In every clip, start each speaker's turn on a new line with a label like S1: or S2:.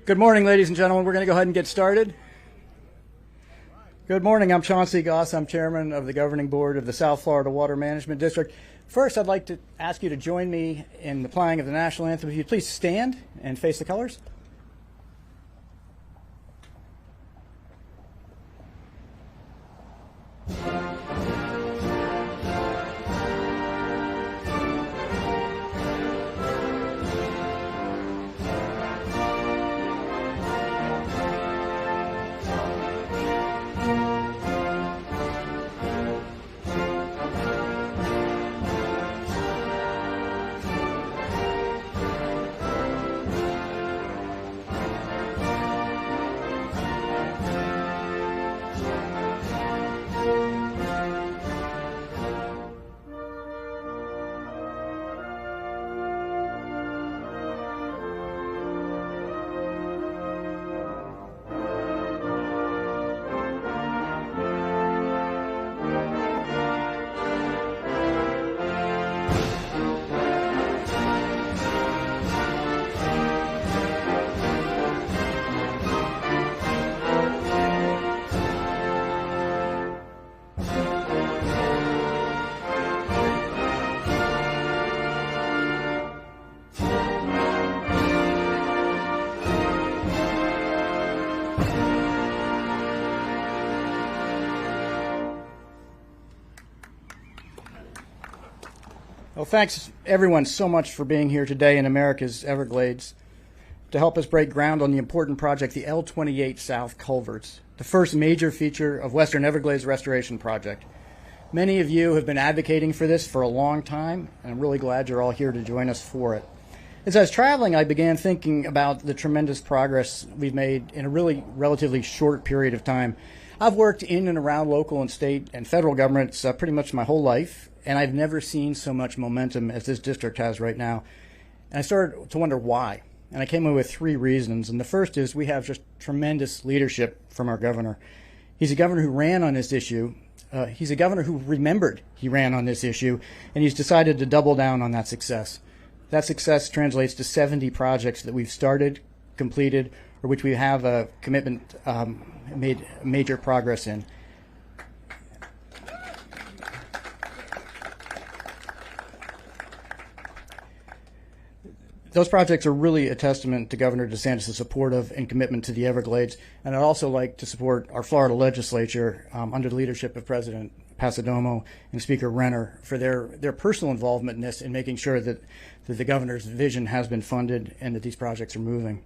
S1: Good morning, ladies and gentlemen. We're going to go ahead and get started. Good morning. I'm Chauncey Goss. I'm chairman of the governing board of the South Florida Water Management District. First, I'd like to ask you to join me in the playing of the national anthem. If you'd please stand and face the colors. Well, thanks everyone so much for being here today in America's Everglades to help us break ground on the important project, the L-28 South Culverts, the first major feature of Western Everglades Restoration Project. Many of you have been advocating for this for a long time, and I'm really glad you're all here to join us for it. As I was traveling, I began thinking about the tremendous progress we've made in a really relatively short period of time. I've worked in and around local and state and federal governments pretty much my whole life, and I've never seen so much momentum as this district has right now. And I started to wonder why. And I came up with three reasons. And the first is we have just tremendous leadership from our governor. He's a governor who ran on this issue. He's a governor who remembered he ran on this issue, and he's decided to double down on that success. That success translates to 70 projects that we've started, completed, or which we have a commitment made major progress in. Those projects are really a testament to Governor DeSantis' support of and commitment to the Everglades, and I'd also like to support our Florida legislature under the leadership of President Pasadomo and Speaker Renner for their personal involvement in this and making sure that the governor's vision has been funded and that these projects are moving.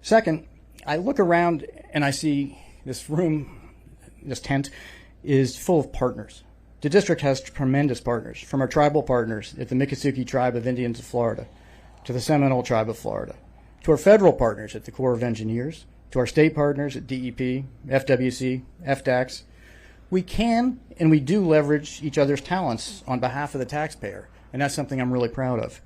S1: Second, I look around and I see this room, this tent, is full of partners. The district has tremendous partners, from our tribal partners at the Miccosukee Tribe of Indians of Florida, to the Seminole Tribe of Florida, to our federal partners at the Corps of Engineers, to our state partners at DEP, FWC, FDACS. We can and we do leverage each other's talents on behalf of the taxpayer, and that's something I'm really proud of.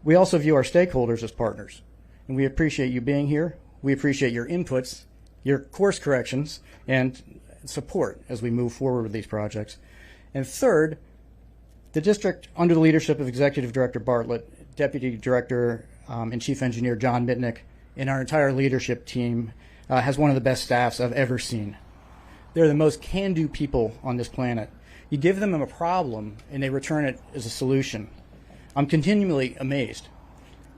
S1: We also view our stakeholders as partners, and we appreciate you being here. We appreciate your inputs, your course corrections, and support as we move forward with these projects. And third, the district, under the leadership of Executive Director Bartlett, Deputy Director and Chief Engineer John Mitnick, and our entire leadership team has one of the best staffs I've ever seen. They're the most can-do people on this planet. You give them a problem and they return it as a solution. I'm continually amazed.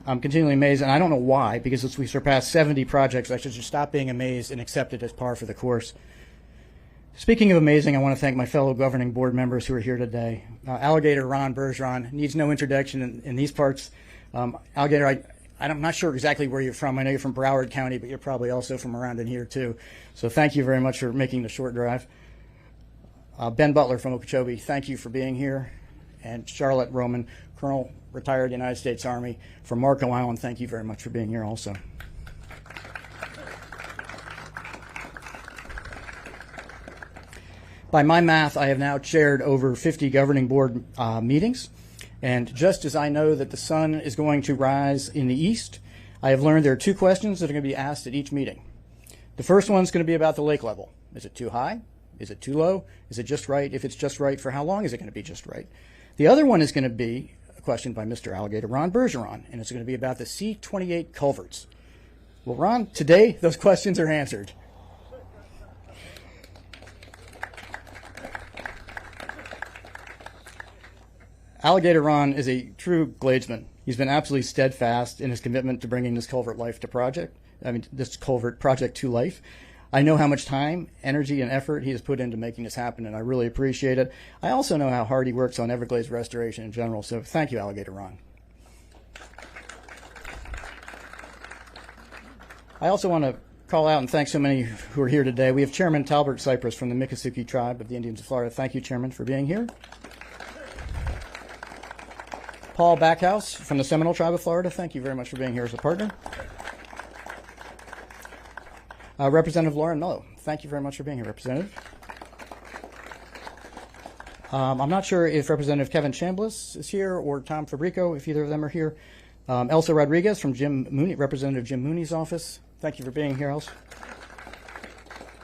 S1: And I don't know why, because as we surpass 70 projects, I should just stop being amazed and accept it as par for the course. Speaking of amazing, I want to thank my fellow governing board members who are here today. Alligator Ron Bergeron needs no introduction in these parts. Alligator, I'm not sure exactly where you're from. I know you're from Broward County, but you're probably also from around in here too. So thank you very much for making the short drive. Ben Butler from Okeechobee, thank you for being here. And Charlotte Roman, Colonel, retired United States Army from Marco Island, thank you very much for being here also. By my math, I have now chaired over 50 governing board meetings, and just as I know that the sun is going to rise in the east, I have learned there are two questions that are going to be asked at each meeting. The first one's going to be about the lake level. Is it too high? Is it too low? Is it just right? If it's just right, for how long is it going to be just right? The other one is going to be a question by Mr. Alligator Ron Bergeron, and it's going to be about the C-28 culverts. Well, Ron, today those questions are answered. Alligator Ron is a true Gladesman. He's been absolutely steadfast in his commitment to bringing this culvert project to life. I know how much time, energy, and effort he has put into making this happen, and I really appreciate it. I also know how hard he works on Everglades restoration in general, so thank you, Alligator Ron. I also want to call out and thank so many who are here today. We have Chairman Talbert Cypress from the Miccosukee Tribe of the Indians of Florida. Thank you, Chairman, for being here. Paul Backhouse from the Seminole Tribe of Florida. Thank you very much for being here as a partner. Representative Lauren Mello. Thank you very much for being here, Representative. I'm not sure if Representative Kevin Chambliss is here or Tom Fabrico, if either of them are here. Elsa Rodriguez from Representative Jim Mooney's office. Thank you for being here, Elsa.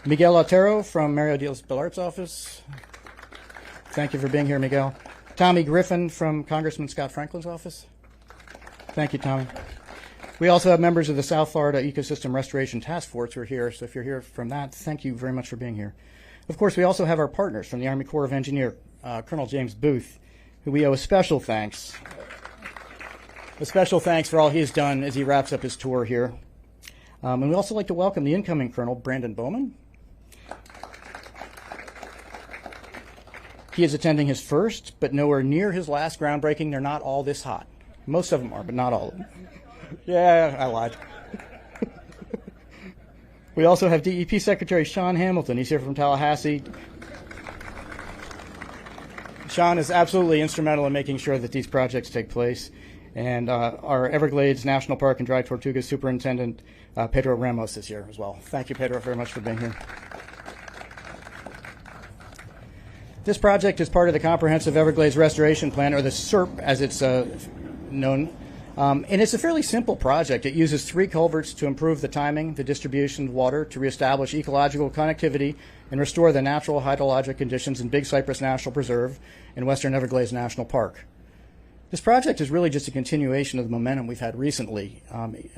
S1: Miguel Otero from Mario Diaz-Balart's office. Thank you for being here, Miguel. Tommy Griffin from Congressman Scott Franklin's office. Thank you, Tommy. We also have members of the South Florida Ecosystem Restoration Task Force who are here, so if you're here from that, thank you very much for being here. Of course, we also have our partners from the Army Corps of Engineers, Colonel James Booth, who we owe a special thanks. A special thanks for all he's done as he wraps up his tour here. And we'd also like to welcome the incoming Colonel, Brandon Bowman. He is attending his first, but nowhere near his last groundbreaking. They're not all this hot. Most of them are, but not all of them. Yeah, I lied. We also have DEP Secretary Sean Hamilton. He's here from Tallahassee. Sean is absolutely instrumental in making sure that these projects take place. And our Everglades National Park and Dry Tortuga Superintendent, Pedro Ramos, is here as well. Thank you, Pedro, very much for being here. This project is part of the Comprehensive Everglades Restoration Plan, or the SERP as it's known. And it's a fairly simple project. It uses 3 culverts to improve the timing, the distribution of water, to reestablish ecological connectivity and restore the natural hydrologic conditions in Big Cypress National Preserve and Western Everglades National Park. This project is really just a continuation of the momentum we've had recently.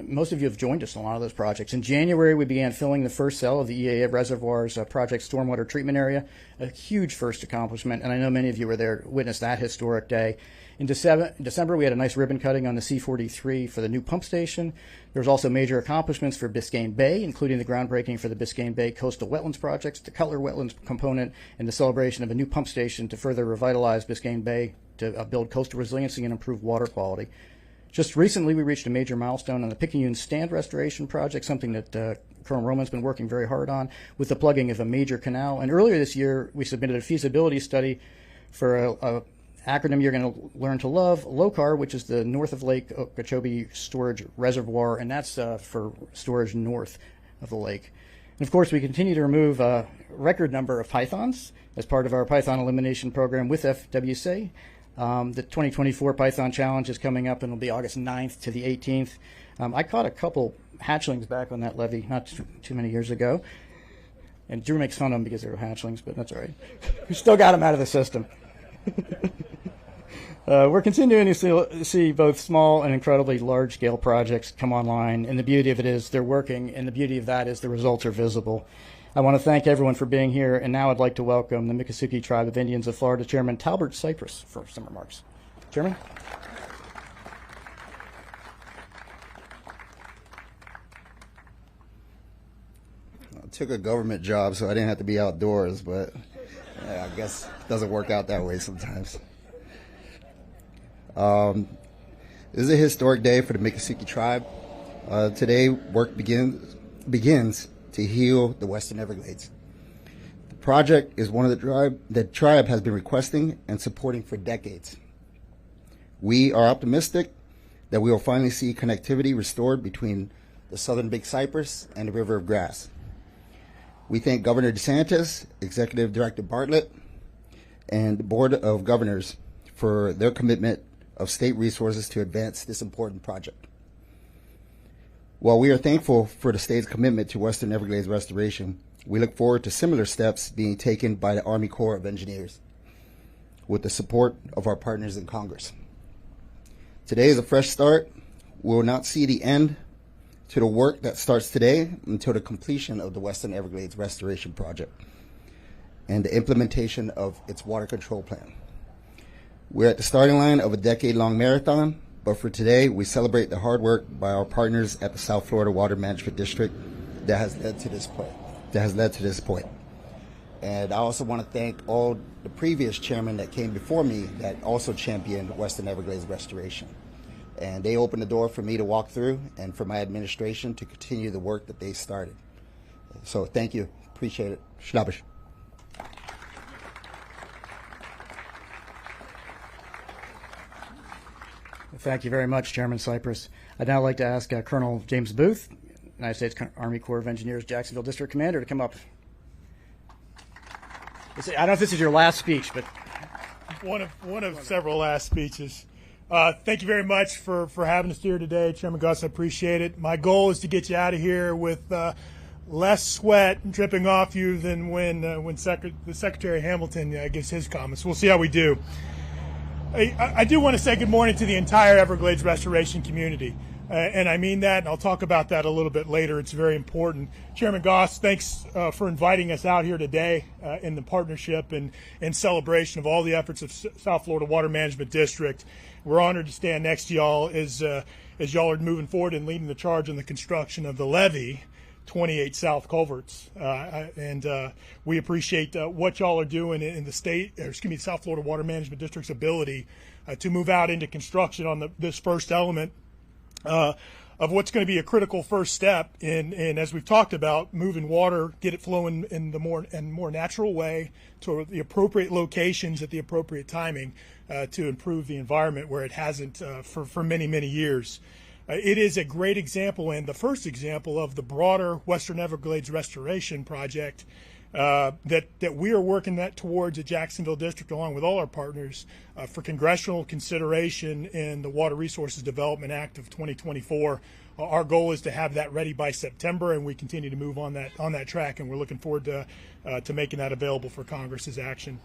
S1: Most of you have joined us in a lot of those projects. In January, we began filling the first cell of the EAA Reservoirs Project Stormwater Treatment Area, a huge first accomplishment, and I know many of you were there to witness that historic day. In December, we had a nice ribbon cutting on the C-43 for the new pump station. There was also major accomplishments for Biscayne Bay, including the groundbreaking for the Biscayne Bay Coastal Wetlands Projects, the Cutler Wetlands component, and the celebration of a new pump station to further revitalize Biscayne Bay to build coastal resiliency and improve water quality. Just recently, we reached a major milestone on the Picayune Stand Restoration Project, something that Colonel Roman's been working very hard on, with the plugging of a major canal. And earlier this year, we submitted a feasibility study for a acronym you're going to learn to love, LOCAR, which is the North of Lake Okeechobee Storage Reservoir, and that's for storage north of the lake. And of course, we continue to remove a record number of pythons as part of our python elimination program with FWC. The 2024 Python Challenge is coming up and will be August 9th to the 18th. I caught a couple hatchlings back on that levee not too many years ago. And Drew makes fun of them because they were hatchlings, but that's all right. We still got them out of the system. We're continuing to see both small and incredibly large-scale projects come online, and the beauty of it is they're working, and the beauty of that is the results are visible. I want to thank everyone for being here, and now I'd like to welcome the Miccosukee Tribe of Indians of Florida Chairman Talbert Cypress for some remarks. Chairman?
S2: I took a government job, so I didn't have to be outdoors, but yeah, I guess it doesn't work out that way sometimes. This is a historic day for the Miccosukee Tribe. Today, work begins to heal the Western Everglades. The project is one of the tribe has been requesting and supporting for decades. We are optimistic that we will finally see connectivity restored between the southern Big Cypress and the River of Grass. We thank Governor DeSantis, Executive Director Bartlett, and the Board of Governors for their commitment of state resources to advance this important project. While we are thankful for the state's commitment to Western Everglades restoration, we look forward to similar steps being taken by the Army Corps of Engineers with the support of our partners in Congress. Today is a fresh start. We will not see the end to the work that starts today until the completion of the Western Everglades Restoration Project and the implementation of its water control plan. We're at the starting line of a decade-long marathon, but for today, we celebrate the hard work by our partners at the South Florida Water Management District that has led to this point. And I also want to thank all the previous chairmen that came before me that also championed Western Everglades restoration. And they opened the door for me to walk through and for my administration to continue the work that they started. So thank you. Appreciate it. Schnappisch.
S1: Thank you very much, Chairman Cypress. I'd now like to ask Colonel James Booth, United States Army Corps of Engineers, Jacksonville District Commander, to come up. I don't know if this is your last speech, but
S3: one of several last speeches. Thank you very much for having us here today, Chairman Gus. I appreciate it. My goal is to get you out of here with less sweat dripping off you than when the Secretary Hamilton gives his comments. We'll see how we do. I do want to say good morning to the entire Everglades restoration community. And I mean that, and I'll talk about that a little bit later. It's very important. Chairman Goss, thanks for inviting us out here today in the partnership and celebration of all the efforts of South Florida Water Management District. We're honored to stand next to y'all as y'all are moving forward and leading the charge on the construction of the levee, 28 South Culverts. And we appreciate what y'all are doing in the South Florida Water Management District's ability to move out into construction on this first element of what's going to be a critical first step in as we've talked about, moving water, get it flowing in the more natural way to the appropriate locations at the appropriate timing to improve the environment where it hasn't for many, many years. It is a great example and the first example of the broader Western Everglades restoration project that we are working towards at Jacksonville District along with all our partners for congressional consideration in the Water Resources Development Act of 2024. Our goal is to have that ready by September, and we continue to move on that track, and we're looking forward to making that available for Congress's action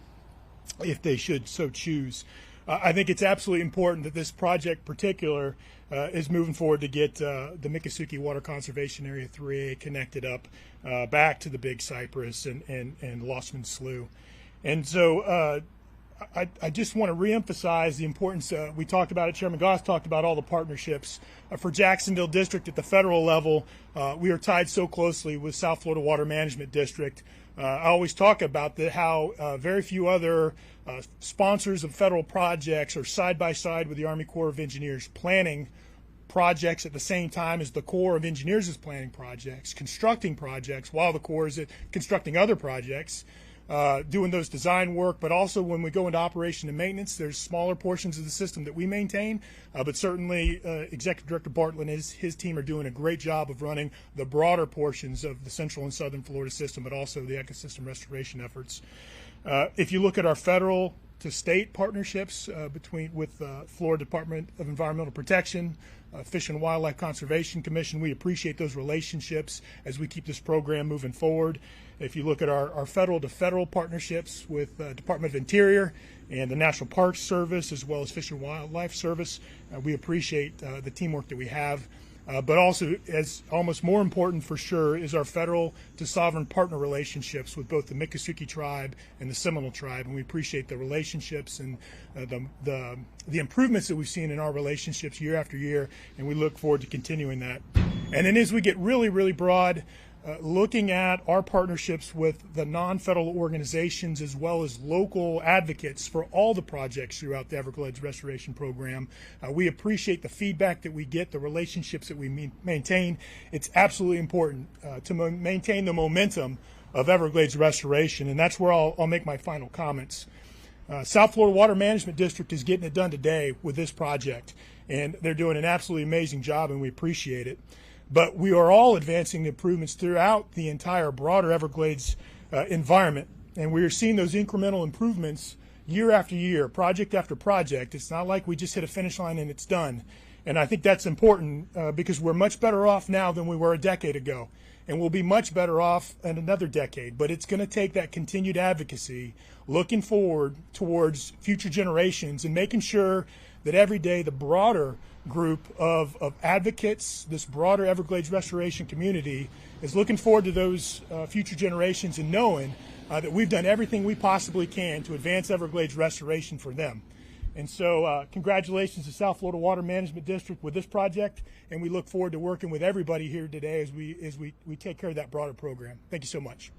S3: if they should so choose. I think it's absolutely important that this project particular is moving forward to get the Miccosukee Water Conservation Area 3A connected up back to the Big Cypress and Lossman Slough. And so I just want to reemphasize the importance. We talked about it. Chairman Goss talked about all the partnerships. For Jacksonville District at the federal level, we are tied so closely with South Florida Water Management District. I always talk about how very few other sponsors of federal projects are side by side with the Army Corps of Engineers planning projects at the same time as the Corps of Engineers is planning projects, constructing projects while the Corps is constructing other projects, doing those design work. But also when we go into operation and maintenance, there's smaller portions of the system that we maintain. But certainly Executive Director Bartlett and his team are doing a great job of running the broader portions of the central and southern Florida system, but also the ecosystem restoration efforts. If you look at our federal to state partnerships with Florida Department of Environmental Protection, Fish and Wildlife Conservation Commission, we appreciate those relationships as we keep this program moving forward. If you look at our federal to federal partnerships with Department of Interior and the National Parks Service, as well as Fish and Wildlife Service, we appreciate the teamwork that we have. But also, as almost more important for sure, is our federal to sovereign partner relationships with both the Miccosukee tribe and the Seminole tribe, and we appreciate the relationships and the improvements that we've seen in our relationships year after year, and we look forward to continuing that. And then as we get really, really broad, looking at our partnerships with the non-federal organizations as well as local advocates for all the projects throughout the Everglades Restoration Program. We appreciate the feedback that we get, the relationships that we maintain. It's absolutely important to maintain the momentum of Everglades restoration, and that's where I'll make my final comments. South Florida Water Management District is getting it done today with this project, and they're doing an absolutely amazing job, and we appreciate it. But we are all advancing improvements throughout the entire broader Everglades environment, and we are seeing those incremental improvements year after year, project after project. It's not like we just hit a finish line and it's done. And I think that's important because we're much better off now than we were a decade ago, and we'll be much better off in another decade. But it's going to take that continued advocacy, looking forward towards future generations and making sure that every day the broader group of advocates, this broader Everglades restoration community, is looking forward to those future generations and knowing that we've done everything we possibly can to advance Everglades restoration for them. And so congratulations to South Florida Water Management District with this project, and we look forward to working with everybody here today as we take care of that broader program. Thank you so much.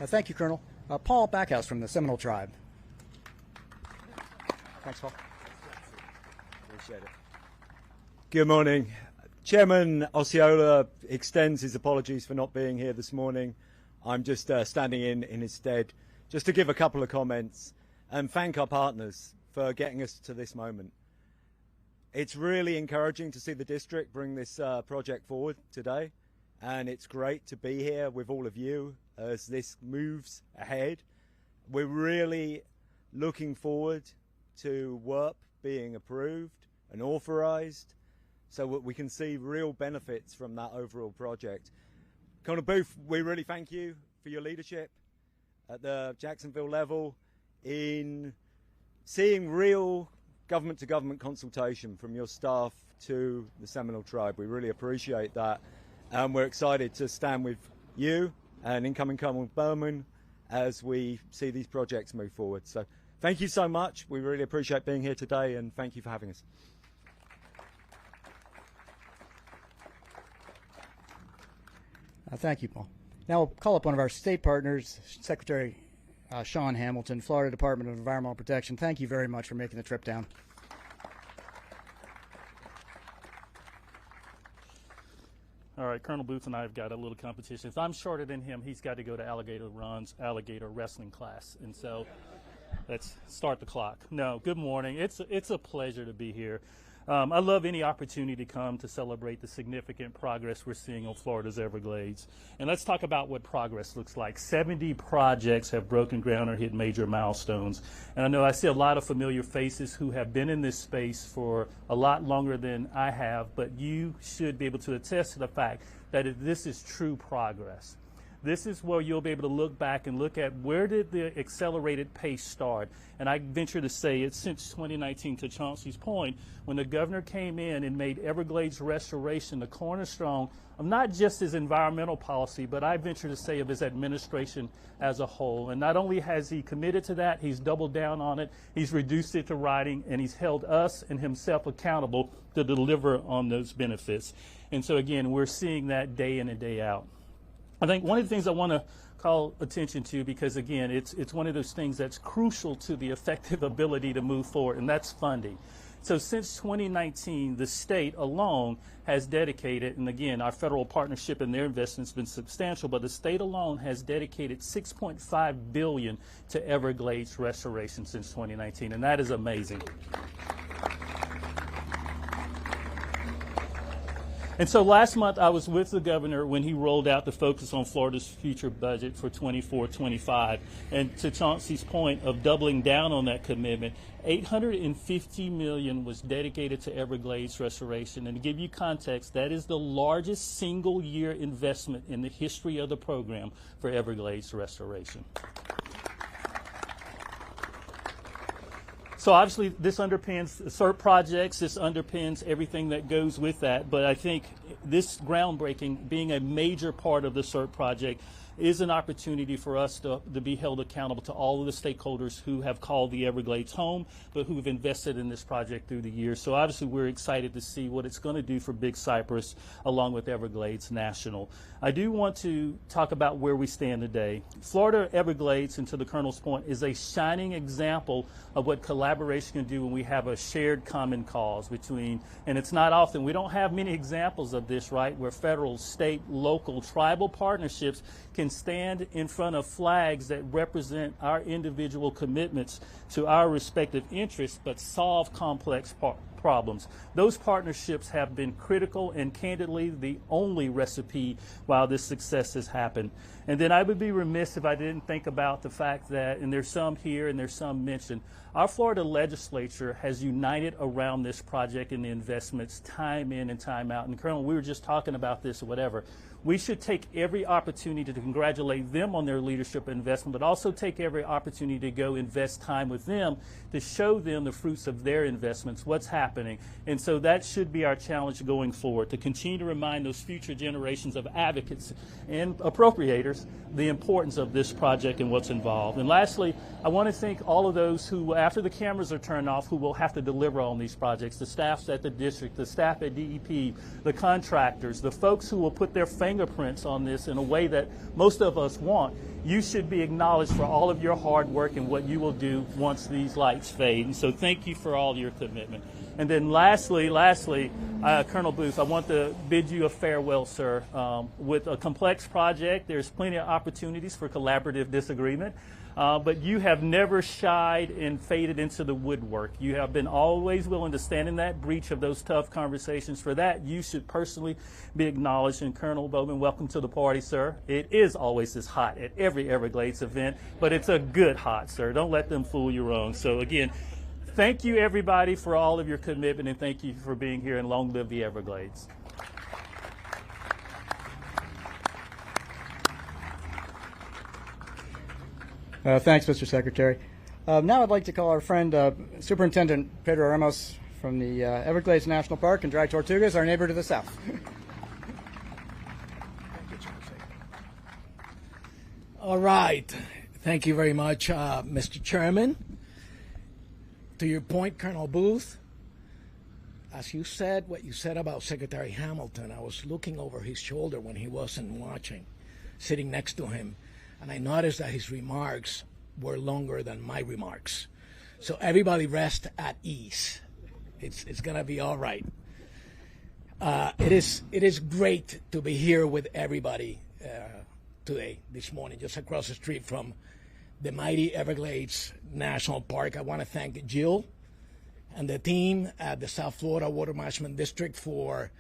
S1: Thank you, Colonel. Paul Backhouse from the Seminole Tribe. Thanks, Paul.
S4: Appreciate it. Good morning. Chairman Osceola extends his apologies for not being here this morning. I'm just standing in his stead just to give a couple of comments and thank our partners for getting us to this moment. It's really encouraging to see the district bring this project forward today, and it's great to be here with all of you as this moves ahead. We're really looking forward to WERP being approved and authorized so that we can see real benefits from that overall project. Colonel Booth, we really thank you for your leadership at the Jacksonville level in seeing real government-to-government consultation from your staff to the Seminole Tribe. We really appreciate that, and we're excited to stand with you and incoming Colonel Berman as we see these projects move forward. So thank you so much. We really appreciate being here today, and thank you for having us.
S1: Thank you, Paul. Now we'll call up one of our state partners, Secretary Sean Hamilton, Florida Department of Environmental Protection. Thank you very much for making the trip down.
S5: All right, Colonel Booth and I have got a little competition. If I'm shorter than him, he's got to go to Alligator Run's alligator wrestling class. And so let's start the clock. No, good morning. It's a pleasure to be here. I love any opportunity to come to celebrate the significant progress we're seeing on Florida's Everglades. And let's talk about what progress looks like. 70 projects have broken ground or hit major milestones. And I know I see a lot of familiar faces who have been in this space for a lot longer than I have, but you should be able to attest to the fact that this is true progress. This is where you'll be able to look back and look at where did the accelerated pace start. And I venture to say it's since 2019, to Chauncey's point, when the governor came in and made Everglades restoration the cornerstone of not just his environmental policy, but I venture to say of his administration as a whole. And not only has he committed to that, he's doubled down on it, he's reduced it to writing, and he's held us and himself accountable to deliver on those benefits. And so again, we're seeing that day in and day out. I think one of the things I want to call attention to, because again, it's one of those things that's crucial to the effective ability to move forward, and that's funding. So since 2019, the state alone has dedicated, and again, our federal partnership and their investment has been substantial, but the state alone has dedicated $6.5 billion to Everglades restoration since 2019, and that is amazing. And so last month I was with the governor when he rolled out the Focus on Florida's Future budget for 24-25. And to Chauncey's point of doubling down on that commitment, $850 million was dedicated to Everglades restoration. And to give you context, that is the largest single year investment in the history of the program for Everglades restoration. So obviously this underpins CERT projects, this underpins everything that goes with that, but I think this groundbreaking being a major part of the CERT project is an opportunity for us to be held accountable to all of the stakeholders who have called the Everglades home, but who have invested in this project through the years. So obviously we're excited to see what it's going to do for Big Cypress along with Everglades National. I do want to talk about where we stand today. Florida Everglades, and to the Colonel's point, is a shining example of what collaboration can do when we have a shared common cause between, and it's not often, we don't have many examples of this, right, where federal, state, local, tribal partnerships can stand in front of flags that represent our individual commitments to our respective interests, but solve complex problems. Those partnerships have been critical and candidly the only recipe while this success has happened. And then I would be remiss if I didn't think about the fact that, and there's some here and there's some mentioned, our Florida legislature has united around this project and the investments time in and time out. And Colonel, we were just talking about this or whatever. We should take every opportunity to congratulate them on their leadership investment, but also take every opportunity to go invest time with them to show them the fruits of their investments, what's happening. And so that should be our challenge going forward, to continue to remind those future generations of advocates and appropriators the importance of this project and what's involved. And lastly, I want to thank all of those who, after the cameras are turned off, who will have to deliver on these projects, the staffs at the district, the staff at DEP, the contractors, the folks who will put their fingerprints on this in a way that most of us want. You should be acknowledged for all of your hard work and what you will do once these lights fade. And so thank you for all your commitment. And then lastly, Colonel Booth, I want to bid you a farewell, sir. With a complex project, there's plenty of opportunities for collaborative disagreement. But you have never shied and faded into the woodwork. You have been always willing to stand in that breach of those tough conversations. For that, you should personally be acknowledged. And Colonel Bowman, welcome to the party, sir. It is always this hot at every Everglades event, but it's a good hot, sir. Don't let them fool you wrong. So again, thank you, everybody, for all of your commitment, and thank you for being here, and long live the Everglades.
S1: Thanks, Mr. Secretary. Now I'd like to call our friend Superintendent Pedro Ramos from the Everglades National Park and Dry Tortugas, our neighbor to the south.
S6: All right. Thank you very much, Mr. Chairman. To your point, Colonel Booth, as you said what you said about Secretary Hamilton, I was looking over his shoulder when he wasn't watching, sitting next to him, and I noticed that his remarks were longer than my remarks. So everybody rest at ease. It's going to be all right. It is great to be here with everybody today, this morning, just across the street from the mighty Everglades National Park. I want to thank Jill and the team at the South Florida Water Management District for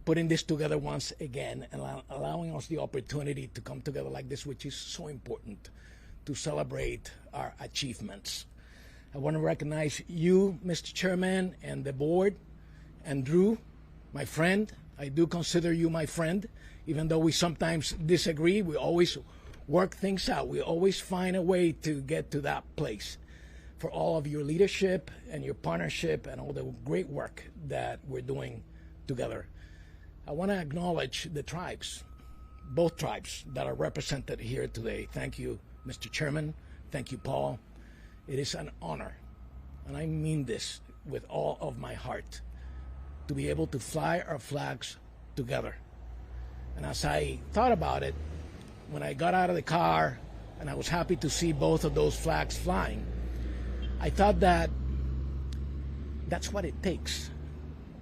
S6: putting this together once again and allowing us the opportunity to come together like this, which is so important to celebrate our achievements. I want to recognize you, Mr. Chairman, and the board, and Drew, my friend. I do consider you my friend. Even though we sometimes disagree, we always work things out. We always find a way to get to that place. For all of your leadership and your partnership and all the great work that we're doing together. I want to acknowledge the tribes, both tribes that are represented here today. Thank you, Mr. Chairman. Thank you, Paul. It is an honor, and I mean this with all of my heart, to be able to fly our flags together. And as I thought about it, when I got out of the car and I was happy to see both of those flags flying, I thought that that's what it takes.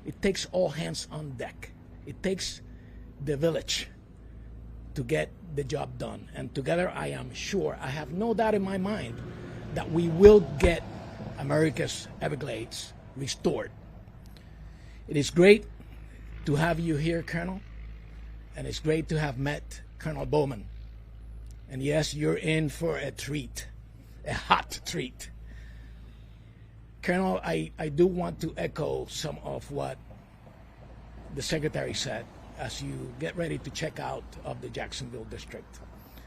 S6: It takes all hands on deck. It takes the village to get the job done. And together, I am sure, I have no doubt in my mind, that we will get America's Everglades restored. It is great to have you here, Colonel, and it's great to have met Colonel Bowman. And yes, you're in for a treat, a hot treat. Colonel, I do want to echo some of what the Secretary said as you get ready to check out of the Jacksonville district.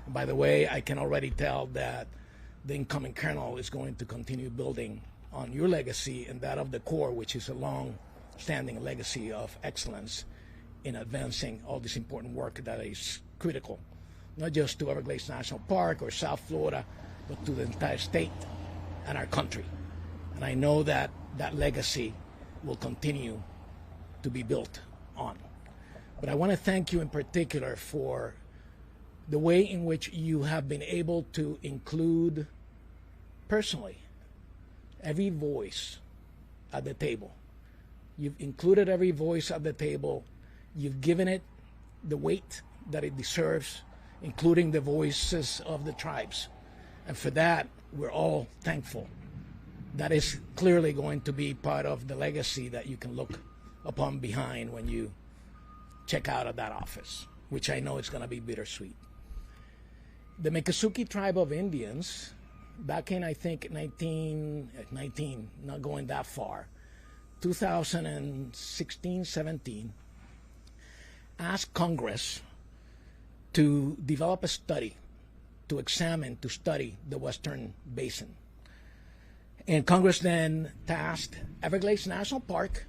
S6: By the way, I can already tell that the incoming Colonel is going to continue building on your legacy and that of the Corps, which is a long-standing legacy of excellence in advancing all this important work that is critical, not just to Everglades National Park or South Florida, but to the entire state and our country. And I know that that legacy will continue to be built on. But I want to thank you in particular for the way in which you have been able to include personally every voice at the table. You've included every voice at the table. You've given it the weight that it deserves, including the voices of the tribes. And for that, we're all thankful. that is clearly going to be part of the legacy that you can look upon behind when you check out of that office, which I know is going to be bittersweet. The Miccosukee tribe of Indians, back in, I think, 19, not going that far, 2016, 17, asked Congress to develop a study to examine, to study the Western Basin. And Congress then tasked Everglades National Park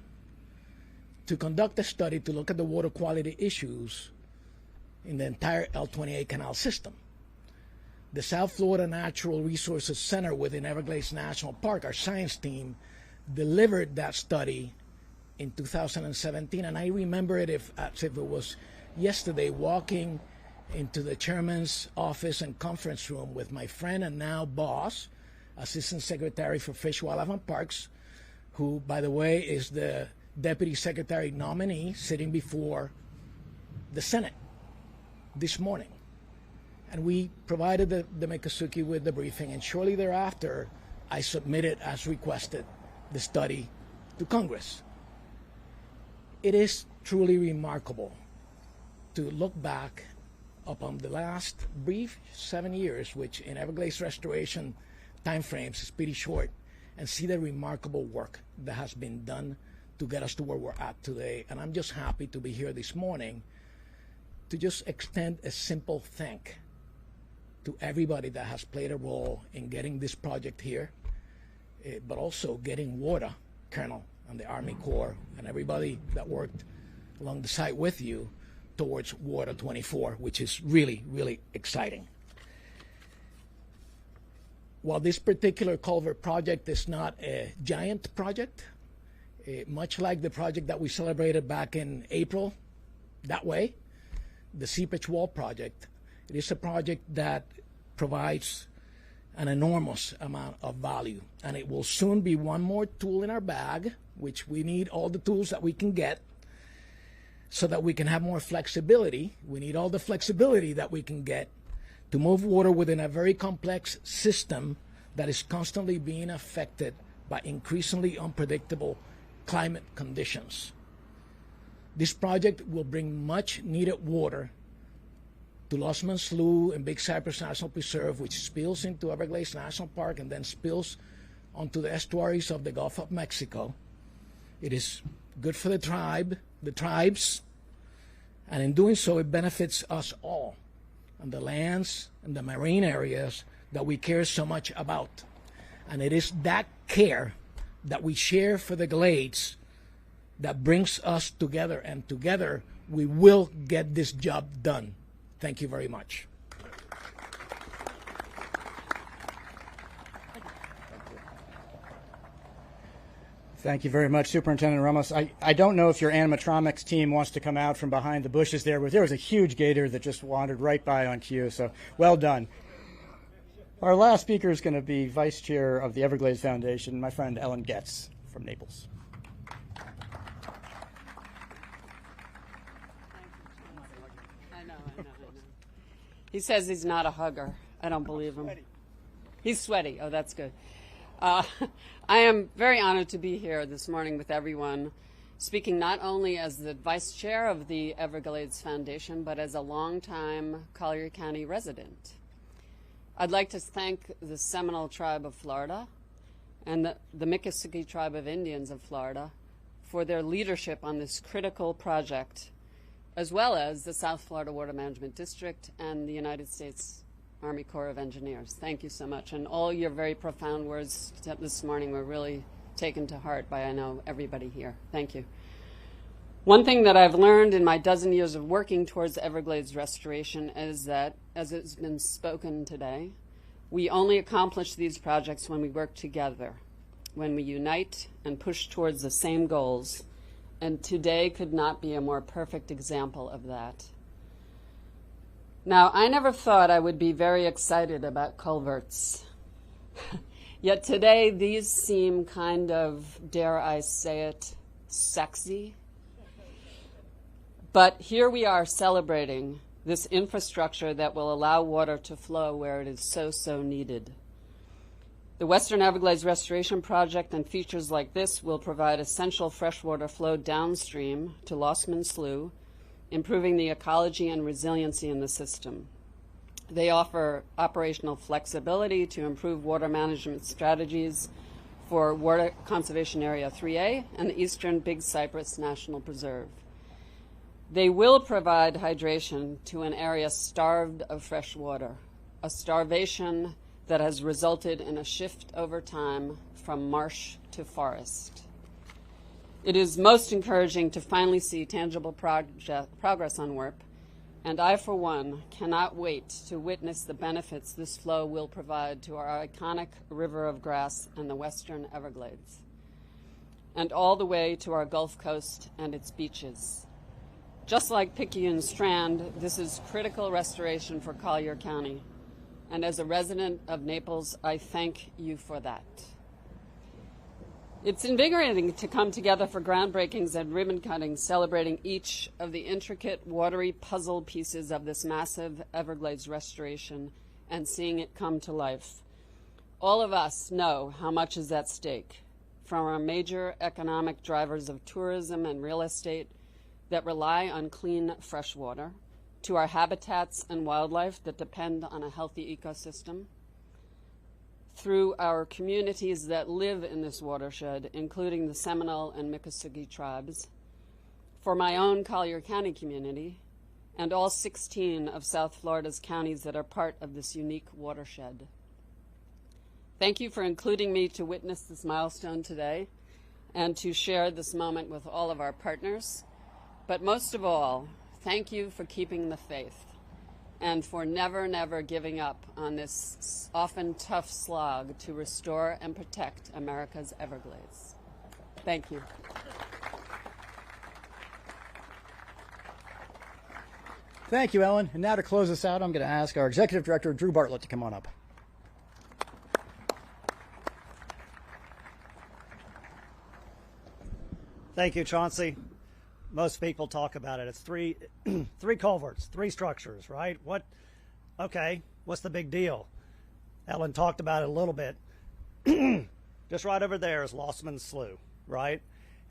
S6: to conduct a study to look at the water quality issues in the entire L-28 canal system. The South Florida Natural Resources Center within Everglades National Park, our science team, delivered that study in 2017, and I remember it as if it was yesterday, walking into the chairman's office and conference room with my friend and now boss, Assistant Secretary for Fish, Wildlife, and Parks, who, by the way, is the Deputy Secretary nominee sitting before the Senate this morning. And we provided the Miccosukee with the briefing, and shortly thereafter, I submitted, as requested, the study to Congress. It is truly remarkable to look back upon the last brief 7 years, which in Everglades restoration timeframes is pretty short, and see the remarkable work that has been done to get us to where we're at today. And I'm just happy to be here this morning to just extend a simple thank to everybody that has played a role in getting this project here, but also getting water, Colonel and the Army Corps and everybody that worked along the site with you towards Water 24, which is really, really exciting. While this particular culvert project is not a giant project, much like the project that we celebrated back in April, that way, the Seepage Wall project, it is a project that provides an enormous amount of value, and it will soon be one more tool in our bag, which we need all the tools that we can get so that we can have more flexibility. We need all the flexibility that we can get to move water within a very complex system that is constantly being affected by increasingly unpredictable climate conditions. This project will bring much needed water to Lossman Slough and Big Cypress National Preserve, which spills into Everglades National Park and then spills onto the estuaries of the Gulf of Mexico. It is good for the tribes, and in doing so, it benefits us all and the lands and the marine areas that we care so much about. And it is that care that we share for the Glades that brings us together, and together we will get this job done. Thank you very much.
S1: Thank you very much, Superintendent Ramos. I don't know if your animatronics team wants to come out from behind the bushes there, but there was a huge gator that just wandered right by on cue, so well done. Our last speaker is going to be Vice Chair of the Everglades Foundation, my friend Ellen Getz from Naples.
S7: I know. He says he's not a hugger. I don't believe him. He's sweaty. Oh, that's good. I am very honored to be here this morning with everyone, speaking not only as the Vice Chair of the Everglades Foundation, but as a longtime Collier County resident. I'd like to thank the Seminole Tribe of Florida and the Miccosukee Tribe of Indians of Florida for their leadership on this critical project, as well as the South Florida Water Management District and the United States Army Corps of Engineers. Thank you so much. And all your very profound words this morning were really taken to heart by, I know, everybody here. Thank you. One thing that I've learned in my dozen years of working towards Everglades restoration is that, as it's been spoken today, we only accomplish these projects when we work together, when we unite and push towards the same goals. And today could not be a more perfect example of that. Now, I never thought I would be very excited about culverts. Yet today, these seem kind of, dare I say it, sexy. But here we are celebrating this infrastructure that will allow water to flow where it is so needed. The Western Everglades Restoration Project and features like this will provide essential freshwater flow downstream to Lossman Slough, improving the ecology and resiliency in the system. They offer operational flexibility to improve water management strategies for Water Conservation Area 3A and the Eastern Big Cypress National Preserve. They will provide hydration to an area starved of fresh water, a starvation that has resulted in a shift over time from marsh to forest. It is most encouraging to finally see tangible progress on WERP, and I, for one, cannot wait to witness the benefits this flow will provide to our iconic river of grass and the Western Everglades, and all the way to our Gulf Coast and its beaches. Just like Picayune Strand, this is critical restoration for Collier County, and as a resident of Naples, I thank you for that. It's invigorating to come together for groundbreakings and ribbon cuttings celebrating each of the intricate, watery puzzle pieces of this massive Everglades restoration and seeing it come to life. All of us know how much is at stake, from our major economic drivers of tourism and real estate that rely on clean fresh water, to our habitats and wildlife that depend on a healthy ecosystem, through our communities that live in this watershed, including the Seminole and Miccosukee tribes, for my own Collier County community, and all 16 of South Florida's counties that are part of this unique watershed. Thank you for including me to witness this milestone today and to share this moment with all of our partners. But most of all, thank you for keeping the faith and for never, never giving up on this often tough slog to restore and protect America's Everglades. Thank you.
S1: Thank you, Ellen. And now to close us out, I'm going to ask our Executive Director, Drew Bartlett, to come on up.
S8: Thank you, Chauncey. Most people talk about it. It's three culverts, 3 structures, right? Okay, what's the big deal? Ellen talked about it a little bit. Just right over there is Lossman Slough, right?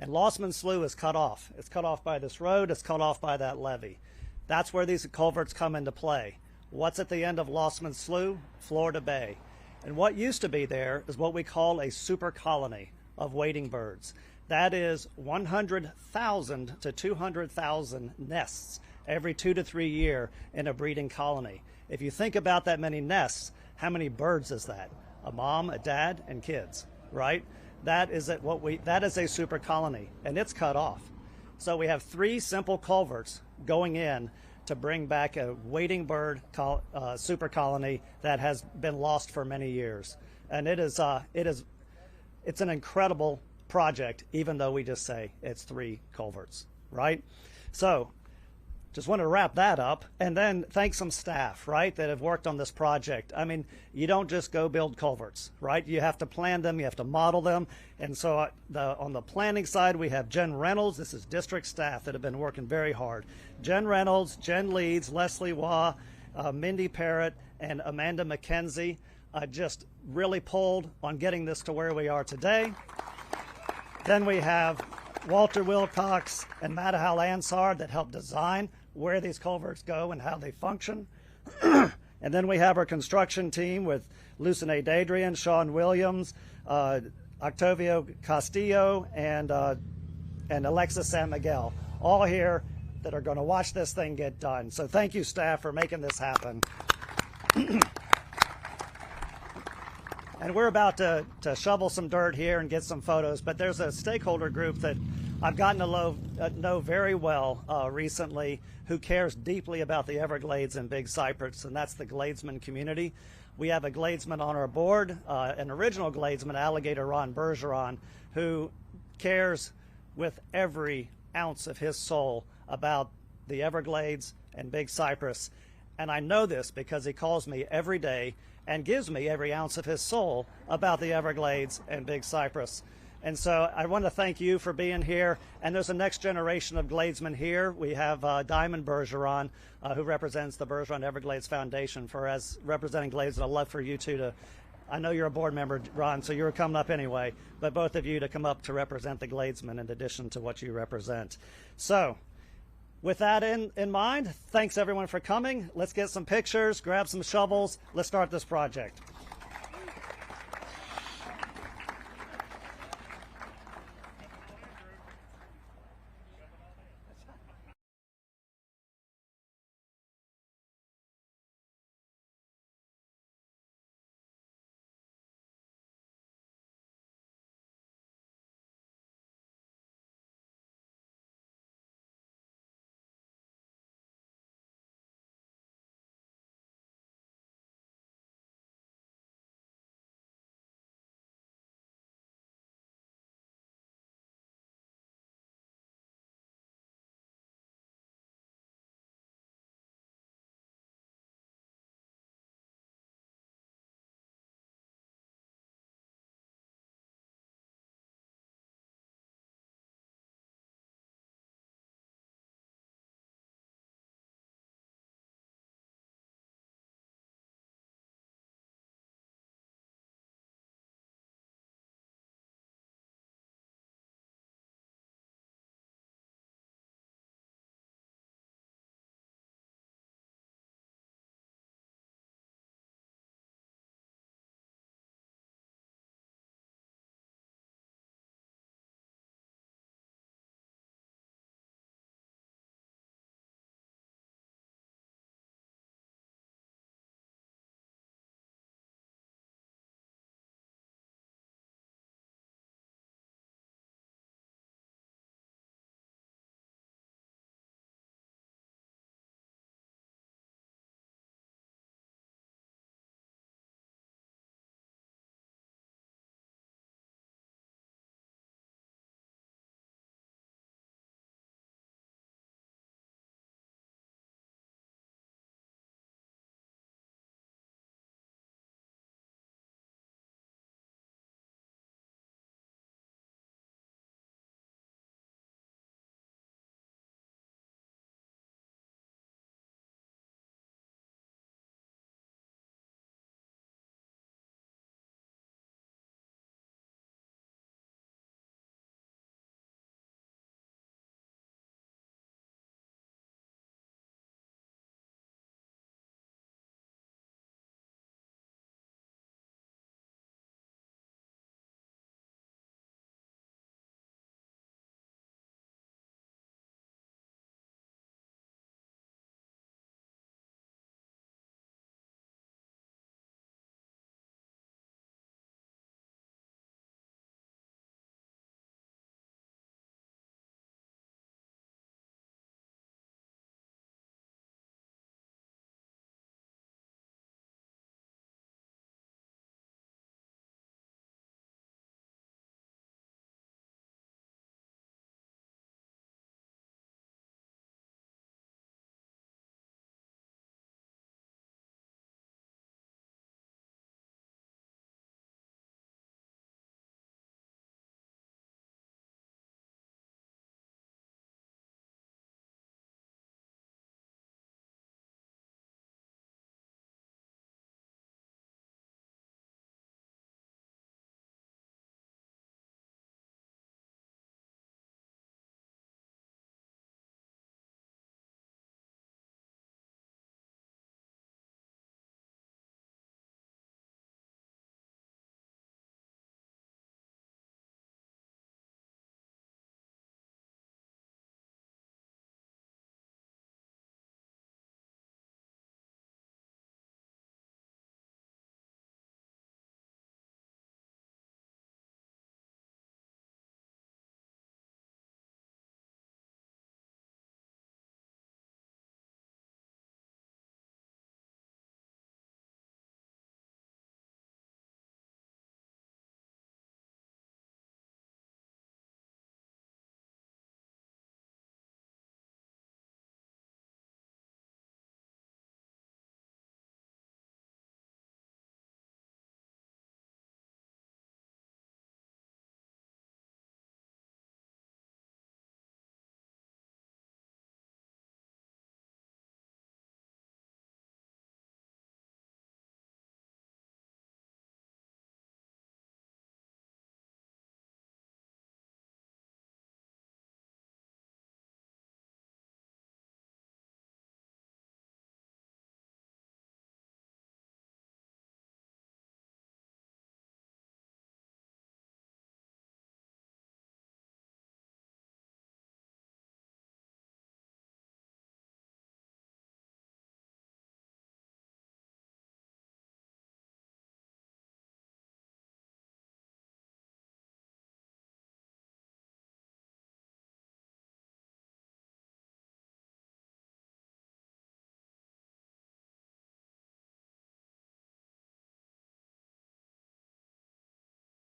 S8: And Lossman Slough is cut off. It's cut off by this road. It's cut off by that levee. That's where these culverts come into play. What's at the end of Lossman Slough? Florida Bay. And what used to be there is what we call a super colony of wading birds. That is 100,000 to 200,000 nests every 2 to 3 years in a breeding colony. If you think about that many nests, how many birds is that? A mom, a dad, and kids, right? That is a super colony, and it's cut off. So we have 3 simple culverts going in to bring back a wading bird super colony that has been lost for many years, and it's an incredible project, even though we just say it's 3 culverts, right? So just want to wrap that up and then thank some staff, right, that have worked on this project. I mean, you don't just go build culverts, right? You have to plan them, you have to model them. And so on the planning side, we have Jen Reynolds. This is district staff that have been working very hard. Jen Reynolds, Jen Leeds, Leslie Waugh, Mindy Parrott, and Amanda McKenzie just really pulled on getting this to where we are today. Then we have Walter Wilcox and Madahal Ansar that helped design where these culverts go and how they function. And then we have our construction team with Lucine Dadrian, Sean Williams, Octavio Castillo, and Alexis San Miguel, all here that are going to watch this thing get done. So thank you, staff, for making this happen. And we're about to shovel some dirt here and get some photos, but there's a stakeholder group that I've gotten to know very well recently who cares deeply about the Everglades and Big Cypress, and that's the Gladesman community. We have a Gladesman on our board, an original Gladesman, Alligator Ron Bergeron, who cares with every ounce of his soul about the Everglades and Big Cypress. And I know this because he calls me every day and gives me every ounce of his soul about the Everglades and Big Cypress. And so I want to thank you for being here. And there's a next generation of Gladesmen here. We have Diamond Bergeron, who represents the Bergeron Everglades Foundation, for as representing Glades. And I'd love for you two to I know you're a board member, Ron, so you're coming up anyway, but both of you to come up to represent the Gladesmen in addition to what you represent. So, with that in mind, thanks everyone for coming. Let's get some pictures, grab some shovels. Let's start this project.